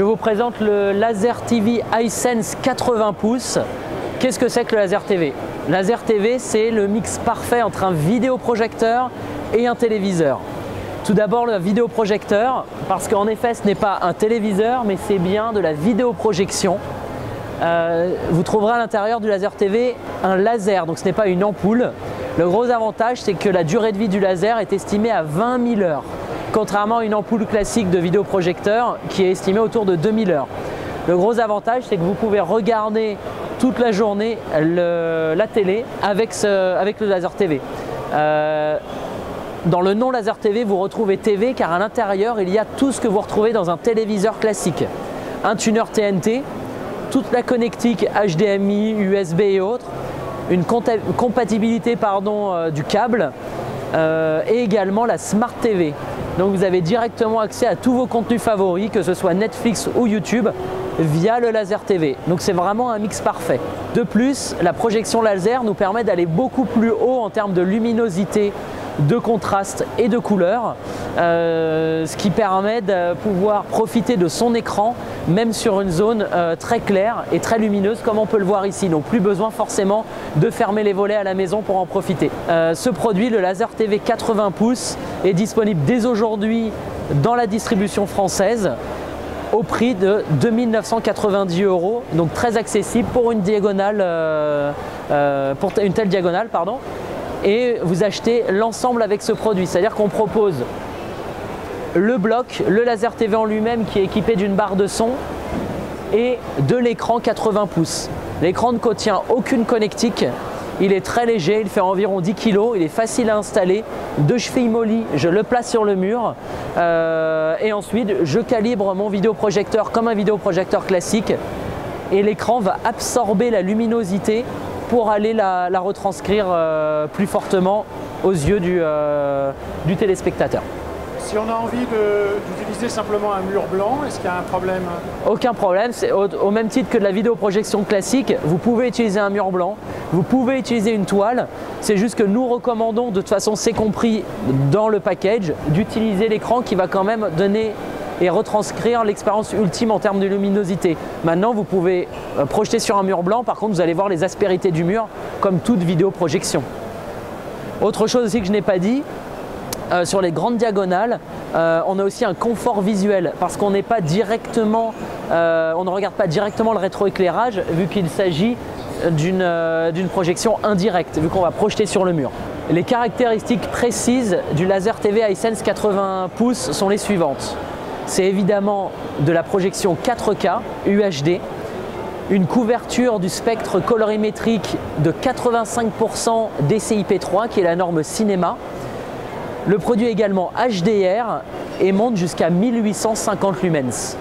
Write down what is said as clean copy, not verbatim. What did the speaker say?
Je vous présente le Laser TV Hisense 80 pouces. Qu'est-ce que c'est que le Laser TV? Laser TV, c'est le mix parfait entre un vidéoprojecteur et un téléviseur. Tout d'abord le vidéoprojecteur, parce qu'en effet ce n'est pas un téléviseur, mais c'est bien de la vidéoprojection. Vous trouverez à l'intérieur du Laser TV un laser, donc ce n'est pas une ampoule. Le gros avantage, c'est que la durée de vie du laser est estimée à 20 000 heures, contrairement à une ampoule classique de vidéoprojecteur qui est estimée autour de 2000 heures. Le gros avantage, c'est que vous pouvez regarder toute la journée la télé avec le Laser TV. Dans le nom Laser TV, vous retrouvez TV car à l'intérieur, il y a tout ce que vous retrouvez dans un téléviseur classique. Un tuner TNT, toute la connectique HDMI, USB et autres, une compatibilité du câble et également la Smart TV. Donc vous avez directement accès à tous vos contenus favoris, que ce soit Netflix ou YouTube, via le Laser TV. Donc c'est vraiment un mix parfait. De plus, la projection laser nous permet d'aller beaucoup plus haut en termes de luminosité, de contraste et de couleur, ce qui permet de pouvoir profiter de son écran même sur une zone très claire et très lumineuse comme on peut le voir ici. Donc plus besoin forcément de fermer les volets à la maison pour en profiter. Ce produit, le Laser TV 80 pouces, est disponible dès aujourd'hui dans la distribution française au prix de 2 990 €, donc très accessible pour une diagonale, pour une telle diagonale, pardon. Et vous achetez l'ensemble avec ce produit, c'est-à-dire qu'on propose le bloc, le Laser TV en lui-même qui est équipé d'une barre de son et de l'écran 80 pouces. L'écran ne contient aucune connectique, il est très léger, il fait environ 10 kg, il est facile à installer, de cheville molly, je le place sur le mur et ensuite je calibre mon vidéoprojecteur comme un vidéoprojecteur classique et l'écran va absorber la luminosité pour aller la retranscrire plus fortement aux yeux du téléspectateur. Si on a envie d'utiliser simplement un mur blanc, est-ce qu'il y a un problème? Aucun problème, au même titre que de la vidéoprojection classique, vous pouvez utiliser un mur blanc, vous pouvez utiliser une toile, c'est juste que nous recommandons, de toute façon c'est compris dans le package, d'utiliser l'écran qui va quand même donner et retranscrire l'expérience ultime en termes de luminosité. Maintenant, vous pouvez projeter sur un mur blanc, par contre, vous allez voir les aspérités du mur, comme toute vidéoprojection. Autre chose aussi que je n'ai pas dit, sur les grandes diagonales, on a aussi un confort visuel, parce qu'on n'est pas directement, on ne regarde pas directement le rétroéclairage, vu qu'il s'agit d'une projection indirecte, vu qu'on va projeter sur le mur. Les caractéristiques précises du Laser TV Hisense 80 pouces sont les suivantes. C'est évidemment de la projection 4K UHD, une couverture du spectre colorimétrique de 85% DCI-P3 qui est la norme cinéma. Le produit est également HDR et monte jusqu'à 1850 lumens.